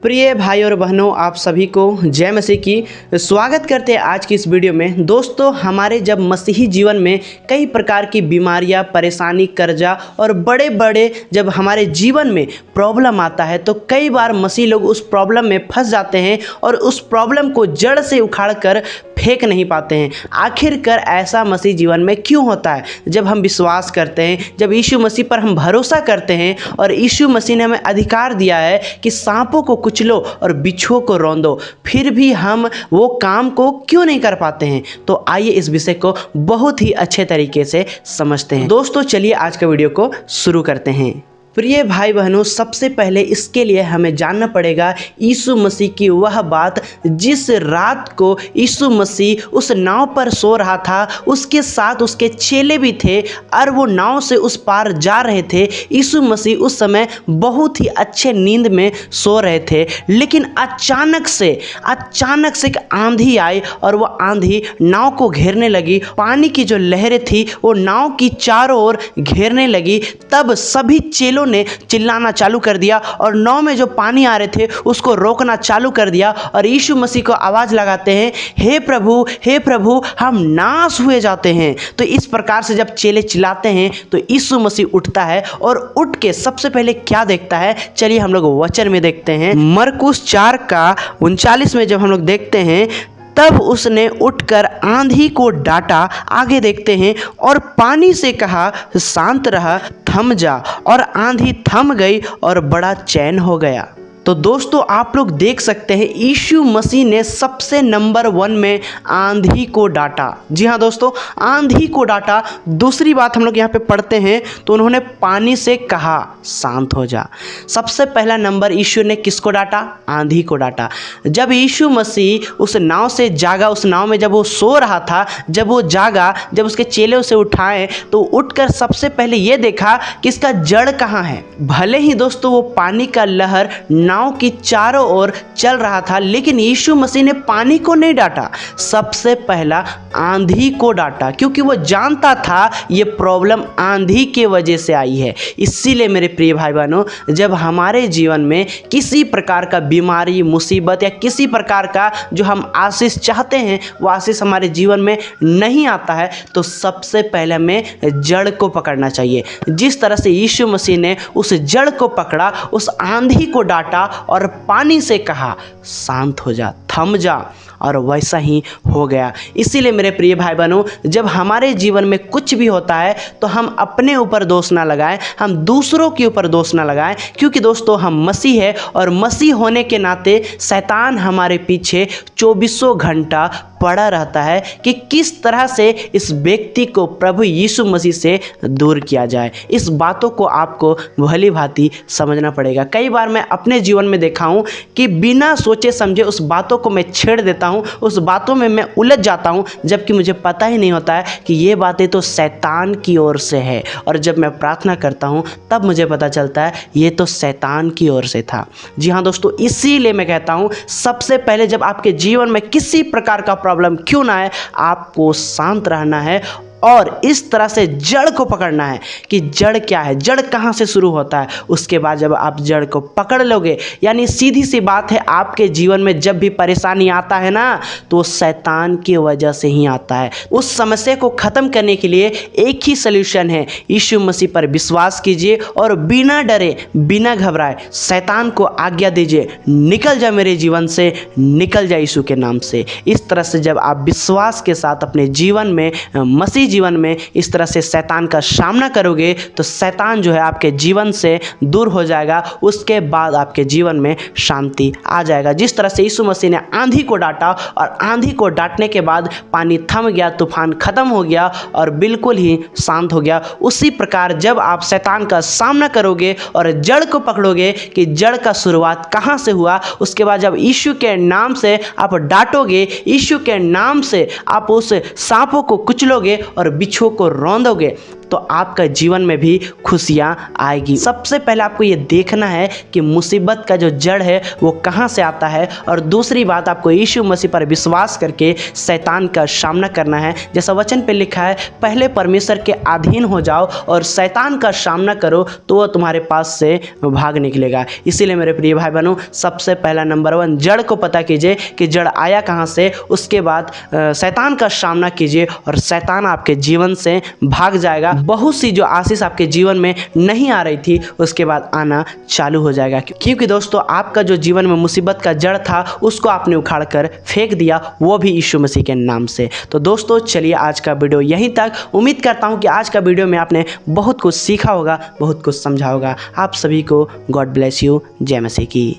प्रिय भाई और बहनों, आप सभी को जय मसीह की स्वागत करते हैं आज की इस वीडियो में। दोस्तों, हमारे जब मसीही जीवन में कई प्रकार की बीमारियां, परेशानी, कर्जा और बड़े बड़े जब हमारे जीवन में प्रॉब्लम आता है तो कई बार मसीह लोग उस प्रॉब्लम में फंस जाते हैं और उस प्रॉब्लम को जड़ से उखाड़ कर फेंक नहीं पाते हैं। आखिरकार ऐसा मसीह जीवन में क्यों होता है? जब हम विश्वास करते हैं, जब यीशु मसीह पर हम भरोसा करते हैं और यीशु मसीह ने हमें अधिकार दिया है कि सांपों को कुचलो और बिच्छुओं को रौंदो, फिर भी हम वो काम को क्यों नहीं कर पाते हैं? तो आइए इस विषय को बहुत ही अच्छे तरीके से समझते हैं। दोस्तों, चलिए आज का वीडियो को शुरू करते हैं। प्रिय भाई बहनों, सबसे पहले इसके लिए हमें जानना पड़ेगा यीशु मसीह की वह बात जिस रात को यीशु मसीह उस नाव पर सो रहा था, उसके साथ उसके चेले भी थे और वो नाव से उस पार जा रहे थे। यीशु मसीह उस समय बहुत ही अच्छे नींद में सो रहे थे, लेकिन अचानक से एक आंधी आई और वो आंधी नाव को घेरने लगी। पानी की जो लहरें थी वो नाव की चारों ओर घेरने लगी। तब सभी चेलों ने चिल्लाना चालू कर दिया और नाव में जो पानी आ रहे थे उसको रोकना चालू कर दिया और यीशु मसीह को आवाज लगाते हैं, हे प्रभु, हम नाश हुए जाते हैं। तो इस प्रकार से जब चेले चिल्लाते हैं तो यीशु मसीह उठता है और उठ के सबसे पहले क्या देखता है, चलिए हम लोग वचन में देखते हैं। मरकुस 4:39 में जब हम लोग देखते हैं, तब उसने उठकर आंधी को डांटा। आगे देखते हैं, और पानी से कहा, शांत रह, थम जा, और आंधी थम गई और बड़ा चैन हो गया। तो दोस्तों, आप लोग देख सकते हैं यीशु मसीह ने सबसे नंबर 1 में आंधी को डांटा। जी हाँ दोस्तों, आंधी को डांटा। दूसरी बात हम लोग यहाँ पे पढ़ते हैं तो उन्होंने पानी से कहा, शांत हो जा। सबसे पहला नंबर यीशु ने किसको डांटा? आंधी को डांटा। जब यीशु मसीह उस नाव से जागा, उस नाव में जब वो सो रहा था, जब वो जागा, जब उसके चेले उसे उठाए तो उठकर सबसे पहले ये देखा कि इसका जड़ कहाँ है। भले ही दोस्तों वो पानी का लहर नाव की चारों ओर चल रहा था, लेकिन यीशु मसीह ने पानी को नहीं डांटा, सबसे पहला आंधी को डांटा, क्योंकि वो जानता था ये प्रॉब्लम आंधी की वजह से आई है। इसीलिए मेरे प्रिय भाई बहनों, जब हमारे जीवन में किसी प्रकार का बीमारी, मुसीबत या किसी प्रकार का जो हम आशीष चाहते हैं वो आशीष हमारे जीवन में नहीं आता है, तो सबसे पहले हमें जड़ को पकड़ना चाहिए। जिस तरह से यीशु मसीह ने उस जड़ को पकड़ा, उस आंधी को डांटा और पानी से कहा, शांत हो जा, थम जा, और वैसा ही हो गया। इसीलिए मेरे प्रिय भाई बहनों, जब हमारे जीवन में कुछ भी होता है तो हम अपने ऊपर दोष ना लगाएं, हम दूसरों के ऊपर दोष ना लगाएं, क्योंकि दोस्तों हम मसीह है और मसीह होने के नाते शैतान हमारे पीछे 24 घंटा पड़ा रहता है कि किस तरह से इस व्यक्ति को प्रभु यीशु मसीह से दूर किया जाए। इस बातों को आपको भली भांति समझना पड़ेगा। कई बार मैं अपने जीवन में देखा हूँ कि बिना सोचे समझे उस बातों को मैं छेड़ देता हूँ, उस बातों में मैं उलझ जाता हूँ, जबकि मुझे पता ही नहीं होता है कि ये बातें तो शैतान की ओर से है। और जब मैं प्रार्थना करता हूँ तब मुझे पता चलता है ये तो शैतान की ओर से था। जी हाँ दोस्तों, इसीलिए मैं कहता हूँ सबसे पहले जब आपके जीवन में किसी प्रकार का प्रॉब्लम क्यों ना आए, आपको शांत रहना है और इस तरह से जड़ को पकड़ना है कि जड़ क्या है, जड़ कहाँ से शुरू होता है। उसके बाद जब आप जड़ को पकड़ लोगे, यानी सीधी सी बात है, आपके जीवन में जब भी परेशानी आता है ना, तो शैतान की वजह से ही आता है। उस समस्या को ख़त्म करने के लिए एक ही सल्यूशन है, यीशु मसीह पर विश्वास कीजिए और बिना डरे, बिना घबराए शैतान को आज्ञा दीजिए, निकल जा मेरे जीवन से, निकल जा यीशु के नाम से। इस तरह से जब आप विश्वास के साथ अपने जीवन में, मसीह जीवन में इस तरह से शैतान का सामना करोगे तो शैतान जो है आपके जीवन से दूर हो जाएगा। उसके बाद आपके जीवन में शांति आ जाएगा। जिस तरह से यीशु मसीह ने आंधी को डांटा और आंधी को डांटने के बाद पानी थम गया, तूफान खत्म हो गया और बिल्कुल ही शांत हो गया, उसी प्रकार जब आप शैतान का सामना करोगे और जड़ को पकड़ोगे कि जड़ का शुरुआत कहाँ से हुआ, उसके बाद जब यीशु के नाम से आप डांटोगे, यीशु के नाम से आप उस सांपों को कुचलोगे और बिच्छुओं को रौंदोगे, तो आपका जीवन में भी खुशियाँ आएगी। सबसे पहले आपको ये देखना है कि मुसीबत का जो जड़ है वो कहाँ से आता है, और दूसरी बात आपको यीशु मसीह पर विश्वास करके शैतान का सामना करना है। जैसा वचन पे लिखा है, पहले परमेश्वर के अधीन हो जाओ और शैतान का सामना करो तो वह तुम्हारे पास से भाग निकलेगा। इसीलिए मेरे प्रिय भाई बहनों, सबसे पहला नंबर 1 जड़ को पता कीजिए कि जड़ आया कहाँ से। उसके बाद शैतान का सामना कीजिए और शैतान आपके जीवन से भाग जाएगा। बहुत सी जो आशीष आपके जीवन में नहीं आ रही थी उसके बाद आना चालू हो जाएगा, क्योंकि दोस्तों आपका जो जीवन में मुसीबत का जड़ था उसको आपने उखाड़ कर फेंक दिया, वो भी यीशु मसीह के नाम से। तो दोस्तों चलिए आज का वीडियो यहीं तक। उम्मीद करता हूँ कि आज का वीडियो में आपने बहुत कुछ सीखा होगा, बहुत कुछ समझा होगा। आप सभी को गॉड ब्लेस यू। जय मसीह की।